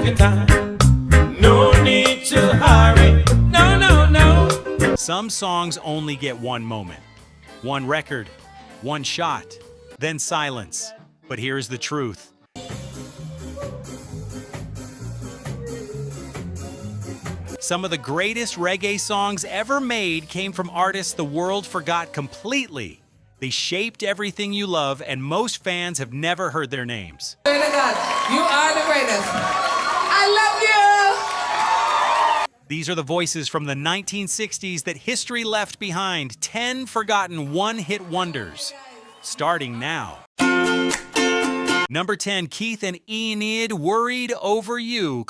your time. No need to hurry. No, no, no. Some songs only get one moment, one record, one shot, then silence. But here's the truth. Some of the greatest reggae songs ever made came from artists the world forgot completely. They shaped everything you love, and most fans have never heard their names. You are the greatest. I love you. These are the voices from the 1960s that history left behind. 10 forgotten one-hit wonders. Starting now. Number 10, Keith and Enid, Worried Over You.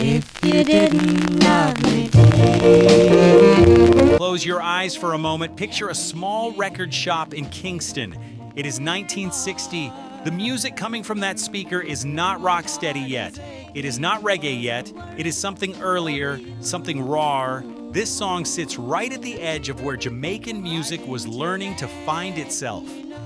If you didn't love me, babe. Close your eyes for a moment. Picture a small record shop in Kingston. It is 1960. The music coming from that speaker is not rocksteady yet. It is not reggae yet. It is something earlier, something raw. This song sits right at the edge of where Jamaican music was learning to find itself.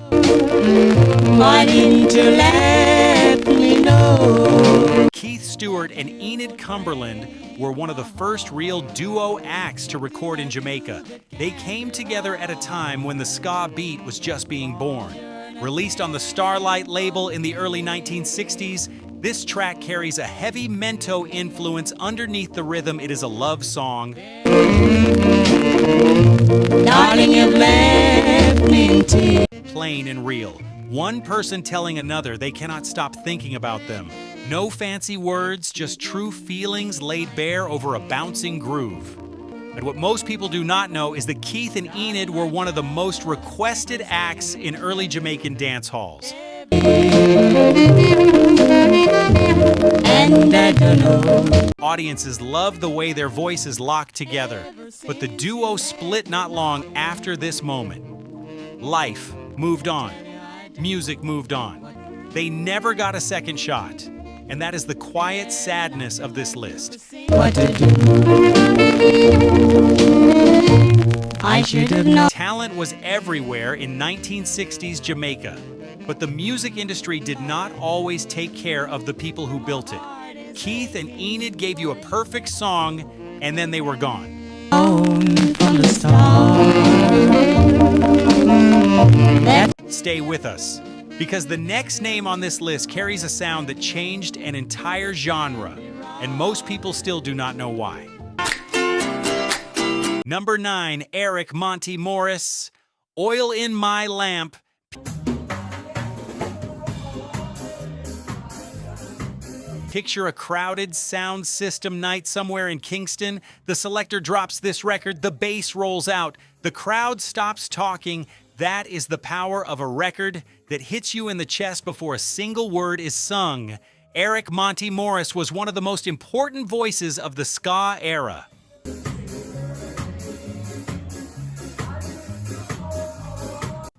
Why didn't you let me know? Keith Stewart and Enid Cumberland were one of the first real duo acts to record in Jamaica. They came together at a time when the ska beat was just being born. Released on the Starlight label in the early 1960s, this track carries a heavy mento influence underneath the rhythm. It is a love song. Darling, you've left me in tears. Plain and real. One person telling another they cannot stop thinking about them. No fancy words, just true feelings laid bare over a bouncing groove. And what most people do not know is that Keith and Enid were one of the most requested acts in early Jamaican dance halls. And I don't know. Audiences loved the way their voices locked together, but the duo split not long after this moment. Life moved on. Music moved on. They never got a second shot, and that is the quiet sadness of this list. What to do? I should have known. Talent was everywhere in 1960s Jamaica, but the music industry did not always take care of the people who built it. Keith and Enid gave you a perfect song, and then they were gone. From the start. Stay with us, because the next name on this list carries a sound that changed an entire genre, and most people still do not know why. Number 9, Eric Monty Morris, Oil in My Lamp. Picture a crowded sound system night somewhere in Kingston. The selector drops this record, the bass rolls out, the crowd stops talking. That is the power of a record that hits you in the chest before a single word is sung. Eric Monty Morris was one of the most important voices of the ska era.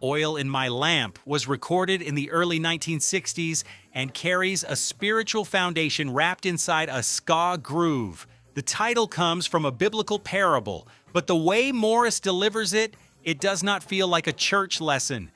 Oil in My Lamp was recorded in the early 1960s and carries a spiritual foundation wrapped inside a ska groove. The title comes from a biblical parable, but the way Morris delivers it, it does not feel like a church lesson.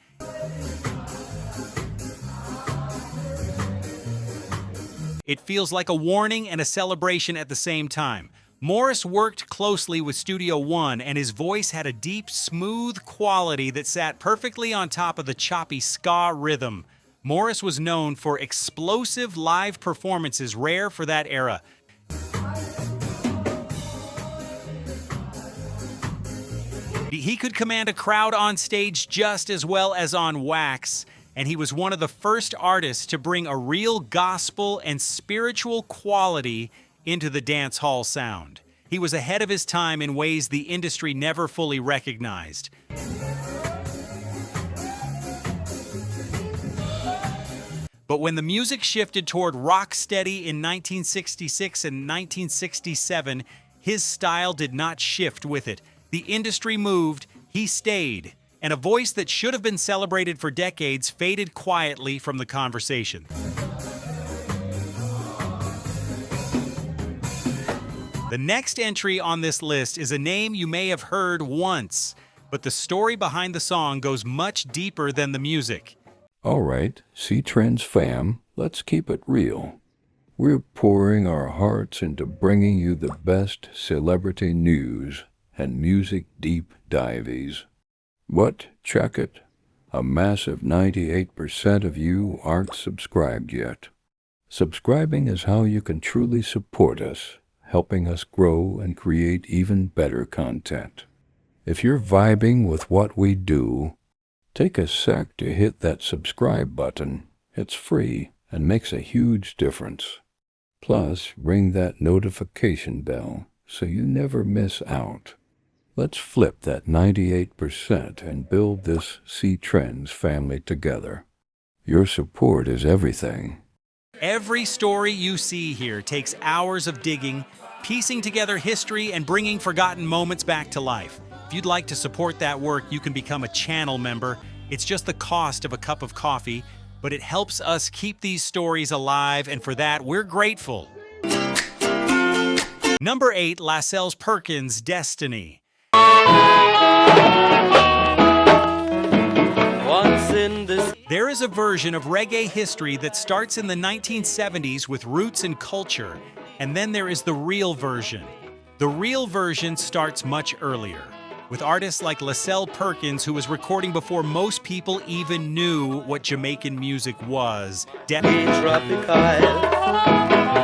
It feels like a warning and a celebration at the same time. Morris worked closely with Studio One, and his voice had a deep, smooth quality that sat perfectly on top of the choppy ska rhythm. Morris was known for explosive live performances, rare for that era. He could command a crowd on stage just as well as on wax, and he was one of the first artists to bring a real gospel and spiritual quality into the dance hall sound. He was ahead of his time in ways the industry never fully recognized. But when the music shifted toward rocksteady in 1966 and 1967, his style did not shift with it. The industry moved, he stayed, and a voice that should have been celebrated for decades faded quietly from the conversation. The next entry on this list is a name you may have heard once, but the story behind the song goes much deeper than the music. All right, C-Trends fam, let's keep it real. we're pouring our hearts into bringing you the best celebrity news and music deep dives. But check it, a massive 98% of you aren't subscribed yet. Subscribing is how you can truly support us, helping us grow and create even better content. If you're vibing with what we do, take a sec to hit that subscribe button. It's free and makes a huge difference. Plus, ring that notification bell so you never miss out. Let's flip that 98% and build this C Trends family together. Your support is everything. Every story you see here takes hours of digging, piecing together history, and bringing forgotten moments back to life. If you'd like to support that work, you can become a channel member. It's just the cost of a cup of coffee, but it helps us keep these stories alive, and for that, we're grateful. Number 8, Lascelles Perkins, Destiny. There is a version of reggae history that starts in the 1970s with roots and culture, and then there is the real version. The real version starts much earlier, with artists like Lascelles Perkins, who was recording before most people even knew what Jamaican music was.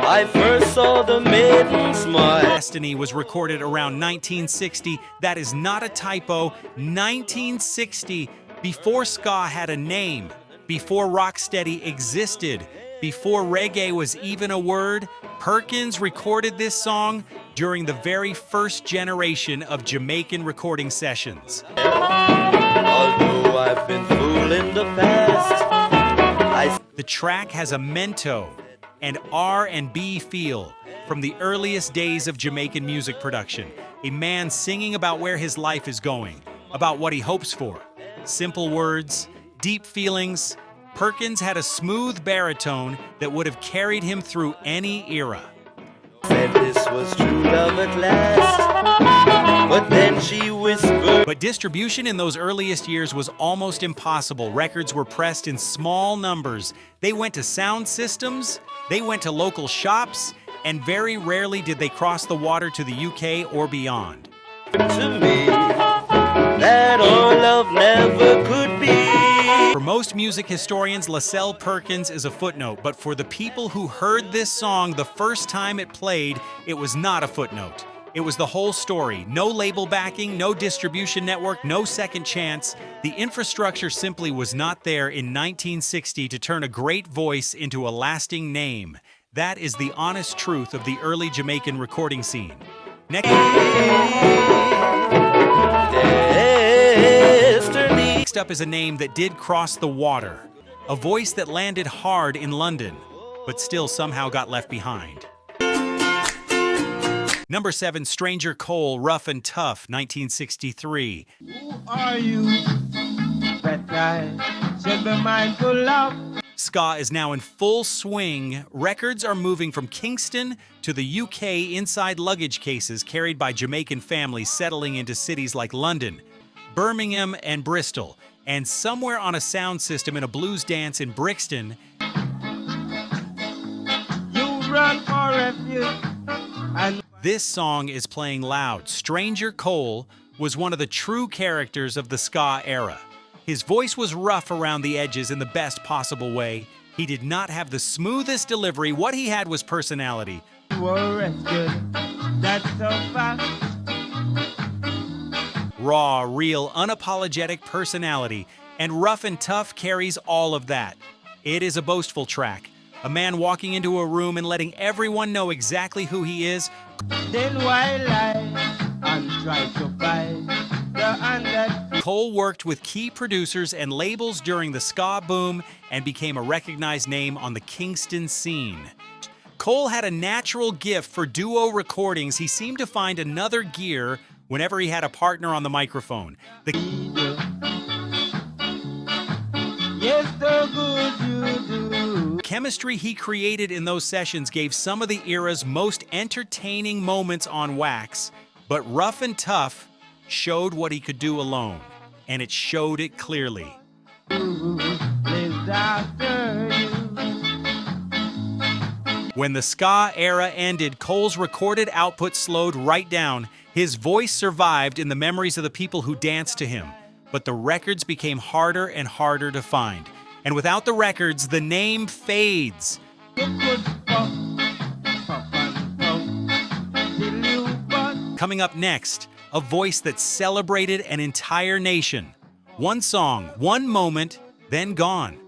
I first saw the maiden smile. Destiny was recorded around 1960. That is not a typo. 1960, before ska had a name, before rocksteady existed, before reggae was even a word. Perkins recorded this song during the very first generation of Jamaican recording sessions. Although I've been fooled in the past, The track has a mento and R&B feel from the earliest days of Jamaican music production. A man singing about where his life is going, about what he hopes for. Simple words, deep feelings. Perkins had a smooth baritone that would have carried him through any era. said this was true love at last, but then she whispered. But distribution in those earliest years was almost impossible. Records were pressed in small numbers. They went to sound systems, they went to local shops, and very rarely did they cross the water to the UK or beyond. To me, that our love never could be. For most music historians, Lascelles Perkins is a footnote, but for the people who heard this song the first time it played, it was not a footnote. It was the whole story. No label backing, no distribution network, no second chance. The infrastructure simply was not there in 1960 to turn a great voice into a lasting name. That is the honest truth of the early Jamaican recording scene. Next up is a name that did cross the water, a voice that landed hard in London, but still somehow got left behind. Number 7, Stranger Cole, Rough and Tough, 1963. Who are you that I should be mindful of? Ska is now in full swing. Records are moving from Kingston to the UK inside luggage cases carried by Jamaican families settling into cities like London, Birmingham, and Bristol, and somewhere on a sound system in a blues dance in Brixton. You run for refuge and This song is playing loud. Stranger Cole was one of the true characters of the ska era. His voice was rough around the edges in the best possible way. He did not have the smoothest delivery. What he had was personality. you were rescued. That's so fast. Raw, real, unapologetic personality. And Rough and Tough carries all of that. It is a boastful track. A man walking into a room and letting everyone know exactly who he is. Then why lie and try to buy the under? Cole worked with key producers and labels during the ska boom and became a recognized name on the Kingston scene. Cole had a natural gift for duo recordings. He seemed to find another gear whenever he had a partner on the microphone. Yes, the good you do. Chemistry he created in those sessions gave some of the era's most entertaining moments on wax, but Rough and Tough showed what he could do alone, and it showed it clearly. Lives after you. When the ska era ended, Cole's recorded output slowed right down. His voice survived in the memories of the people who danced to him, but the records became harder and harder to find. And without the records, the name fades. Coming up next, a voice that celebrated an entire nation. One song, one moment, then gone.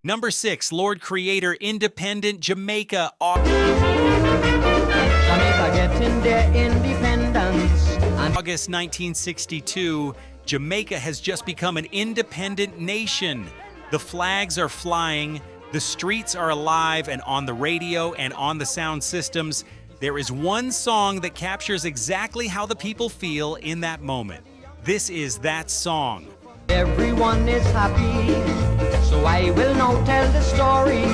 Number 6, Lord Creator, Independent Jamaica. Jamaica getting their independence. August 1962, Jamaica has just become an independent nation. The flags are flying, the streets are alive, and on the radio and on the sound systems, there is one song that captures exactly how the people feel in that moment. This is that song. Everyone is happy, so I will now tell the story.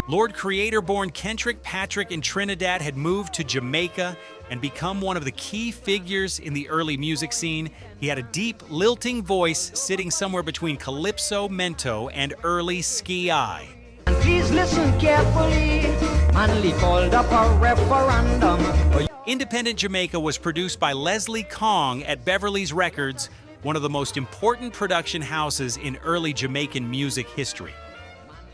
Lord Creator-born Kendrick Patrick in Trinidad had moved to Jamaica and become one of the key figures in the early music scene. He had a deep, lilting voice sitting somewhere between calypso, mento, and early ski-eye. And please listen carefully. Manley called up a referendum. Independent Jamaica was produced by Leslie Kong at Beverly's Records, one of the most important production houses in early Jamaican music history.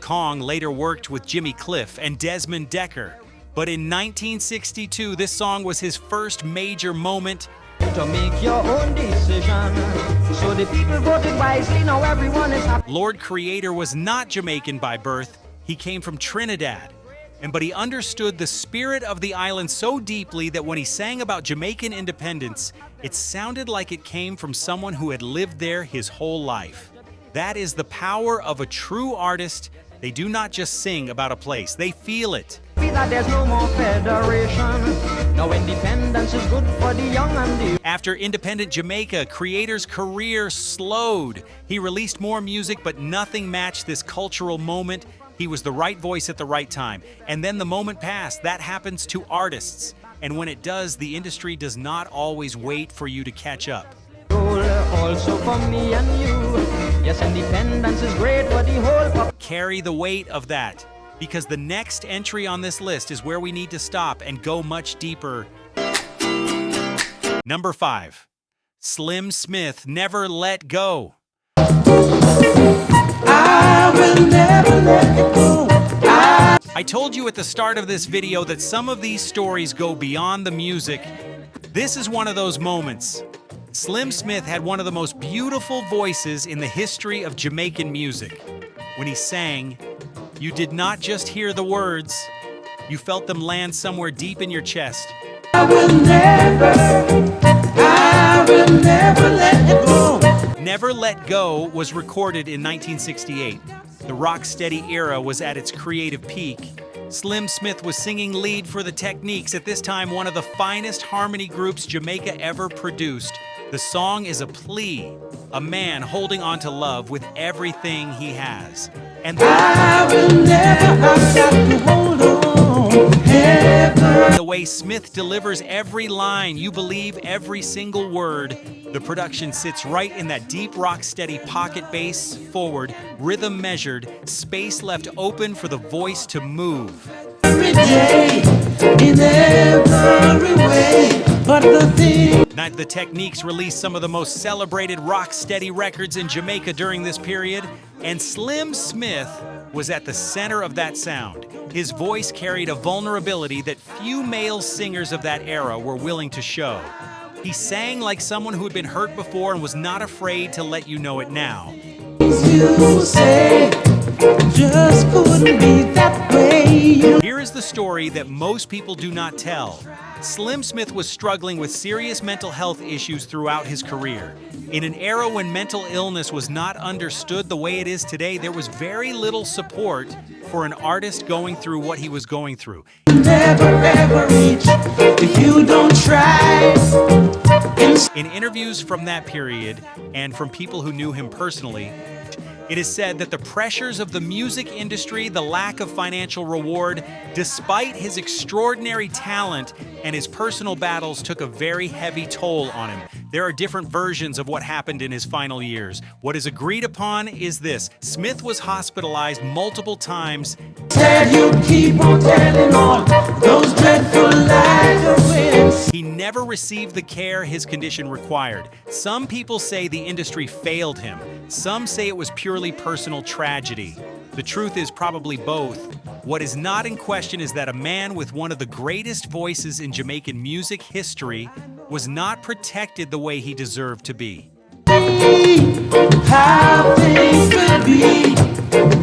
Kong later worked with Jimmy Cliff and Desmond Decker, but in 1962, this song was his first major moment. To make your own decision, so the people voted wisely, now everyone is happy. Lord Creator was not Jamaican by birth, he came from Trinidad. But he understood the spirit of the island so deeply that when he sang about Jamaican independence, it sounded like it came from someone who had lived there his whole life. That is the power of a true artist. They do not just sing about a place, they feel it. That there's no more federation. Now independence is good for the young and the... After Independent Jamaica, Creator's career slowed. He released more music, but nothing matched this cultural moment. He was the right voice at the right time. And then the moment passed. That happens to artists. And when it does, the industry does not always wait for you to catch up. Also for me and you. Yes, independence is great for the whole... Carry the weight of that, because the next entry on this list is where we need to stop and go much deeper. Number 5, Slim Smith, Never Let Go. I will never let it go. I told you at the start of this video that some of these stories go beyond the music. This is one of those moments. Slim Smith had one of the most beautiful voices in the history of Jamaican music. When he sang, you did not just hear the words, you felt them land somewhere deep in your chest. I will never let it go. Never Let Go was recorded in 1968. The rocksteady era was at its creative peak. Slim Smith was singing lead for the Techniques, at this time one of the finest harmony groups Jamaica ever produced. The song is a plea, a man holding on to love with everything he has. And I will never have to hold on ever. The way Smith delivers every line, you believe every single word. The production sits right in that deep rocksteady pocket bass, forward, rhythm measured, space left open for the voice to move. Every day, in every way, but the thing. The Techniques released some of the most celebrated rocksteady records in Jamaica during this period, and Slim Smith was at the center of that sound. His voice carried a vulnerability that few male singers of that era were willing to show. He sang like someone who had been hurt before and was not afraid to let you know it now. You say, just couldn't be that way. Here is the story that most people do not tell. Slim Smith was struggling with serious mental health issues throughout his career. In an era when mental illness was not understood the way it is today, there was very little support for an artist going through what he was going through. Never ever reach if you don't try. In interviews from that period, and from people who knew him personally, it is said that the pressures of the music industry, the lack of financial reward, despite his extraordinary talent and his personal battles, took a very heavy toll on him. There are different versions of what happened in his final years. What is agreed upon is this: Smith was hospitalized multiple times. Said you'd keep on telling all those dreadful lies of winds. He never received the care his condition required. Some people say the industry failed him. Some say it was purely personal tragedy. The truth is probably both. What is not in question is that a man with one of the greatest voices in Jamaican music history was not protected the way he deserved to be. How things could be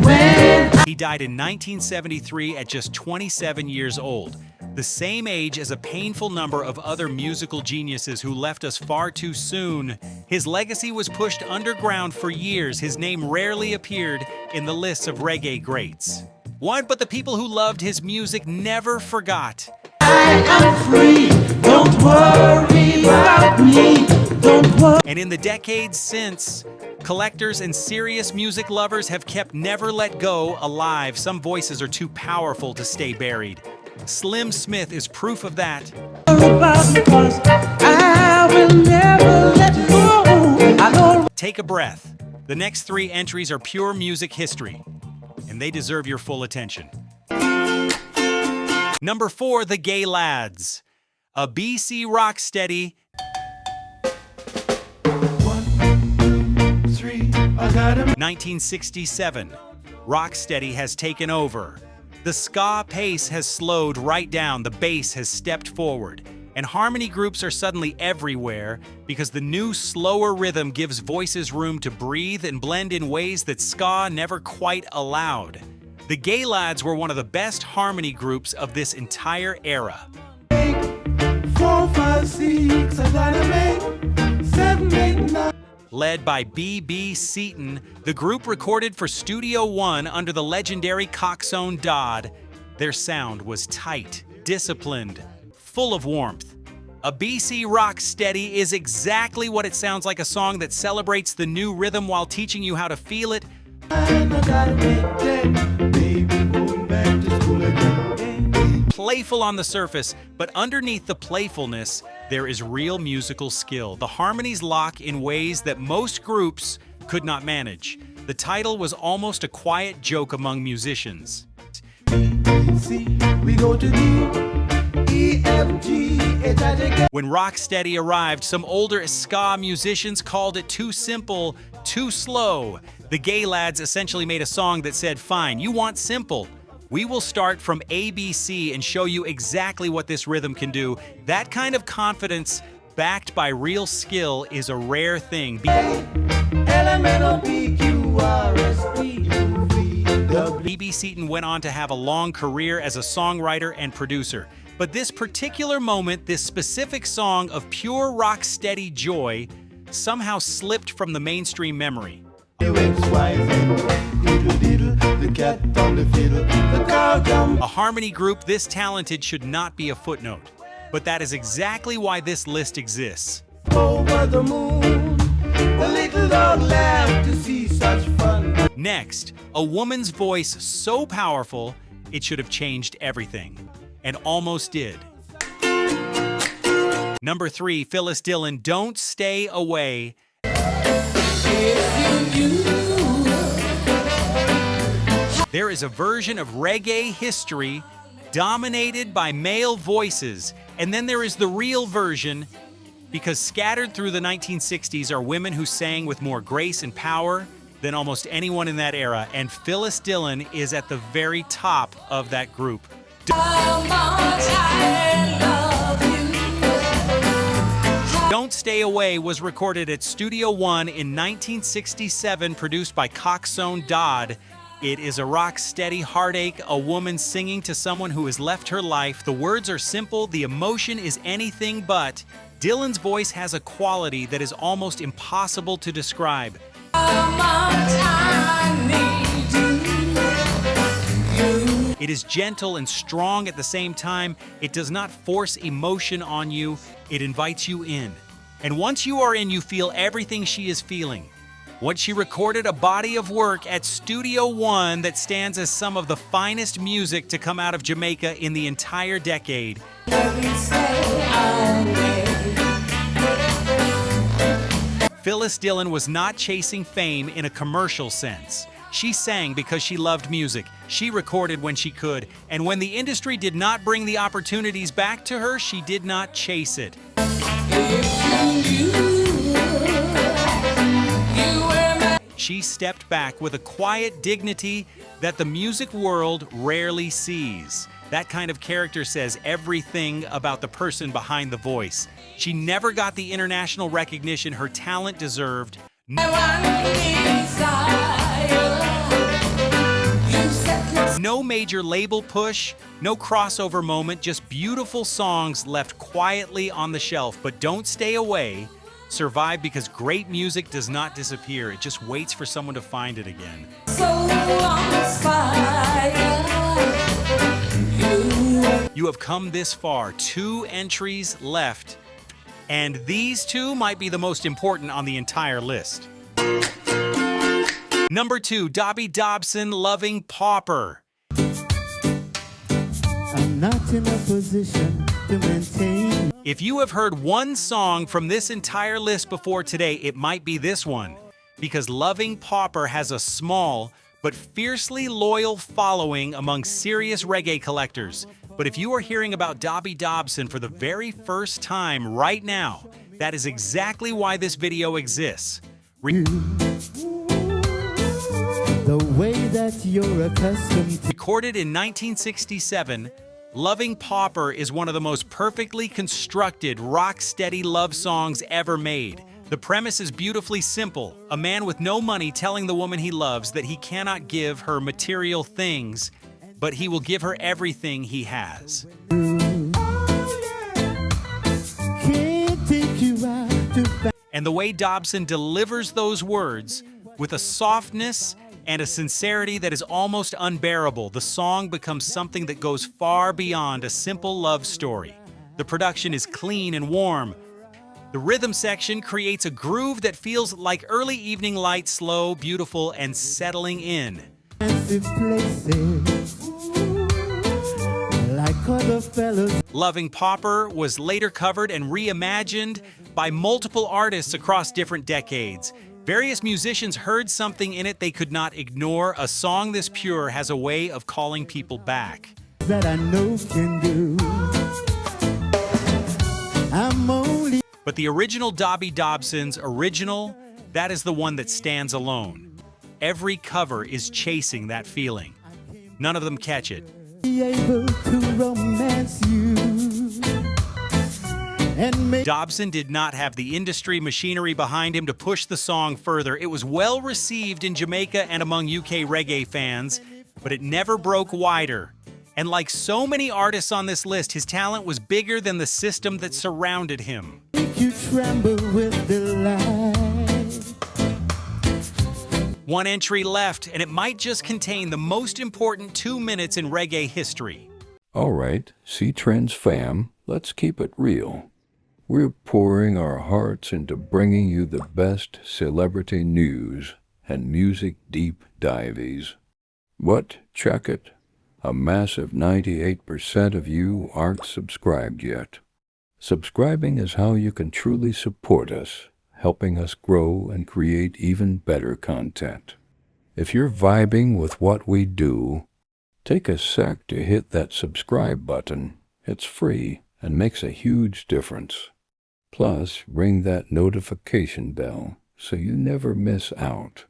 when He died in 1973 at just 27 years old, the same age as a painful number of other musical geniuses who left us far too soon. His legacy was pushed underground for years. His name rarely appeared in the lists of reggae greats. What but the people who loved his music never forgot. I am free, don't worry about me, don't worry. And in the decades since, collectors and serious music lovers have kept Never Let Go alive. Some voices are too powerful to stay buried. Slim Smith is proof of that. Because I will never let go. I know. Take a breath. The next 3 entries are pure music history, and they deserve your full attention. Number 4, the Gaylads, a BC rocksteady. 1967, rocksteady has taken over. The ska pace has slowed right down, the bass has stepped forward, and harmony groups are suddenly everywhere because the new, slower rhythm gives voices room to breathe and blend in ways that ska never quite allowed. The Gaylads were one of the best harmony groups of this entire era. 4, 5, 6, I gotta make 7, 8, 9. Led by B.B. Seaton, the group recorded for Studio One under the legendary Coxsone Dodd. Their sound was tight, disciplined, full of warmth. A BC rocksteady is exactly what it sounds like, a song that celebrates the new rhythm while teaching you how to feel it. Playful on the surface, but underneath the playfulness, there is real musical skill. The harmonies lock in ways that most groups could not manage. The title was almost a quiet joke among musicians. We go to D, E, F, G, H, I, J, K. When rocksteady arrived, some older ska musicians called it too simple, too slow. The Gaylads essentially made a song that said, fine, you want simple. We will start from ABC and show you exactly what this rhythm can do. That kind of confidence, backed by real skill, is a rare thing. B.B. Seaton went on to have a long career as a songwriter and producer. But this particular moment, this specific song of pure rocksteady joy, somehow slipped from the mainstream memory. A harmony group this talented should not be a footnote, but that is exactly why this list exists. Over the moon, the little dog laughed to see such fun. Next, a woman's voice so powerful, it should have changed everything, and almost did. Number 3, Phyllis Dillon, Don't Stay Away. There is a version of reggae history dominated by male voices, and then there is the real version, because scattered through the 1960s are women who sang with more grace and power than almost anyone in that era, and Phyllis Dillon is at the very top of that group. Don't Stay Away was recorded at Studio One in 1967, produced by Coxsone Dodd. It is a rock-steady heartache, a woman singing to someone who has left her life. The words are simple, the emotion is anything but. Dillon's voice has a quality that is almost impossible to describe. It is gentle and strong at the same time. It does not force emotion on you, it invites you in. And once you are in, you feel everything she is feeling. Once she recorded a body of work at Studio One that stands as some of the finest music to come out of Jamaica in the entire decade. Phyllis Dillon was not chasing fame in a commercial sense. She sang because she loved music. She recorded when she could, and when the industry did not bring the opportunities back to her, she did not chase it. She stepped back with a quiet dignity that the music world rarely sees. That kind of character says everything about the person behind the voice. She never got the international recognition her talent deserved. No major label push, no crossover moment, just beautiful songs left quietly on the shelf. But don't stay away. Survive, because great music does not disappear. It just waits for someone to find it again. You have come this far. 2 entries left. And these 2 might be the most important on the entire list. Number 2, Dobby Dobson, Loving Pauper. I'm not in a position to maintain. If you have heard one song from this entire list before today, it might be this one, because Loving Pauper has a small but fiercely loyal following among serious reggae collectors. But if you are hearing about Dobby Dobson for the very first time right now, that is exactly why this video exists. The way that you're accustomed to. Recorded in 1967, Loving Pauper is one of the most perfectly constructed, rock-steady love songs ever made. The premise is beautifully simple. A man with no money telling the woman he loves that he cannot give her material things, but he will give her everything he has. Can't take you out to. And the way Dobson delivers those words with a softness and a sincerity that is almost unbearable, the song becomes something that goes far beyond a simple love story. The production is clean and warm. The rhythm section creates a groove that feels like early evening light, slow, beautiful, and settling in. Like other fellows. Loving Pauper was later covered and reimagined by multiple artists across different decades. Various musicians heard something in it they could not ignore. A song this pure has a way of calling people back. That I know can do. I'm only. But the original Dobby Dobson's original, that is the one that stands alone. Every cover is chasing that feeling. None of them catch it. Be able to romance you. Dobson did not have the industry machinery behind him to push the song further. It was well received in Jamaica and among UK reggae fans, but it never broke wider. And like so many artists on this list, his talent was bigger than the system that surrounded him. You tremble with delight. 1 entry left, and it might just contain the most important 2 minutes in reggae history. All right, C-Trends fam, let's keep it real. We're pouring our hearts into bringing you the best celebrity news and music deep dives. What? Check it. A massive 98% of you aren't subscribed yet. Subscribing is how you can truly support us, helping us grow and create even better content. If you're vibing with what we do, take a sec to hit that subscribe button. It's free and makes a huge difference. Plus, ring that notification bell so you never miss out.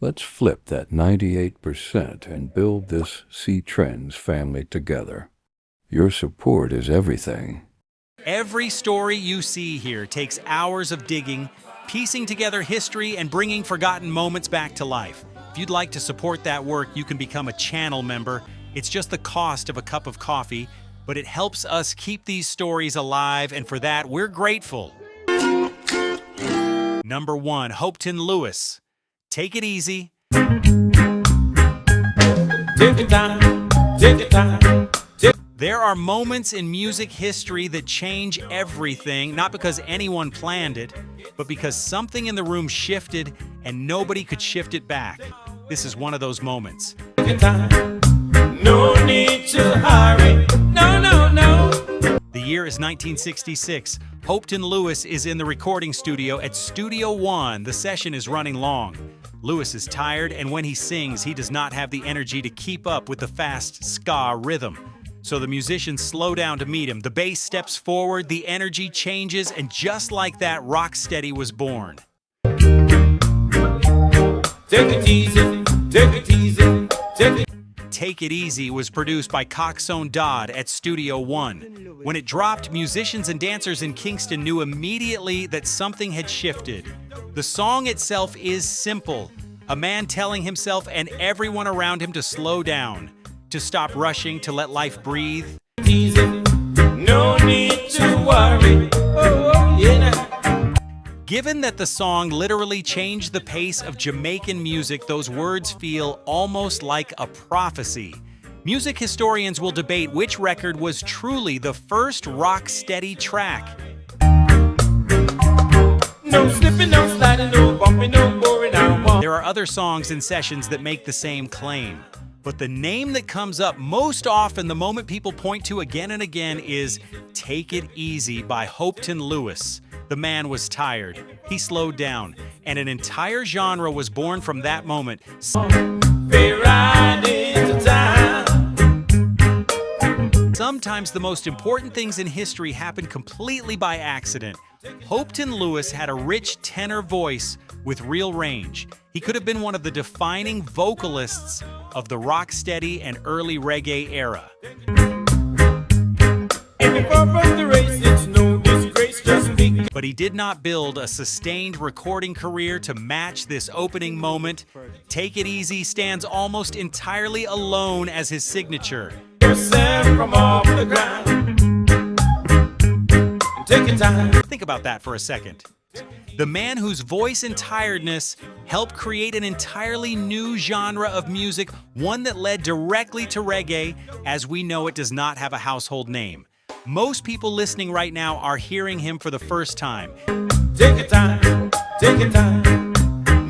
Let's flip that 98% and build this C-Trends family together. Your support is everything. Every story you see here takes hours of digging, piecing together history, and bringing forgotten moments back to life. If you'd like to support that work, you can become a channel member. It's just the cost of a cup of coffee, but it helps us keep these stories alive, and for that, we're grateful. Number 1, Hopeton Lewis. Take it easy. Take your time, take your time. There are moments in music history that change everything, not because anyone planned it, but because something in the room shifted and nobody could shift it back. This is one of those moments. Take your time. No need to hurry. No, no, no. The year is is 1966. Hopeton Lewis is in the recording studio at Studio One. The session is running long. Lewis is tired, and when he sings, he does not have the energy to keep up with the fast ska rhythm. So the musicians slow down to meet him. The bass steps forward, the energy changes, and just like that, rocksteady was born. Take it easy, take it easy, take it. Take It Easy was produced by Coxsone Dodd at Studio One. When it dropped, musicians and dancers in Kingston knew immediately that something had shifted. The song itself is simple, a man telling himself and everyone around him to slow down, to stop rushing, to let life breathe. Easy, no need to worry. Oh, yeah. Given that the song literally changed the pace of Jamaican music, those words feel almost like a prophecy. Music historians will debate which record was truly the first rock-steady track. No slipping, no sliding, no bumping, no boring. There are other songs and sessions that make the same claim. But the name that comes up most often, the moment people point to again and again, is Take It Easy by Hopeton Lewis. The man was tired. He slowed down. And an entire genre was born from that moment. Sometimes the most important things in history happen completely by accident. Hopeton Lewis had a rich tenor voice with real range. He could have been one of the defining vocalists of the rocksteady and early reggae era. But he did not build a sustained recording career to match this opening moment. Take It Easy stands almost entirely alone as his signature. From off the ground. Take your time. Think about that for a second. The man whose voice and tiredness helped create an entirely new genre of music, one that led directly to reggae. As we know, it does not have a household name. Most people listening right now are hearing him for the first time. Take your time, take your time.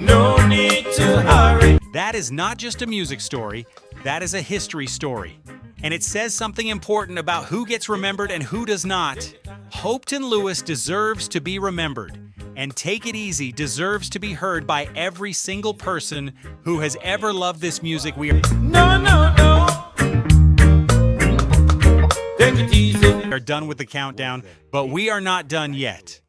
No need to hurry. That is not just a music story, that is a history story. And it says something important about who gets remembered and who does not. Hopeton Lewis deserves to be remembered, and Take It Easy deserves to be heard by every single person who has ever loved this music. We Take it easy. are done with the countdown, but we are not done yet.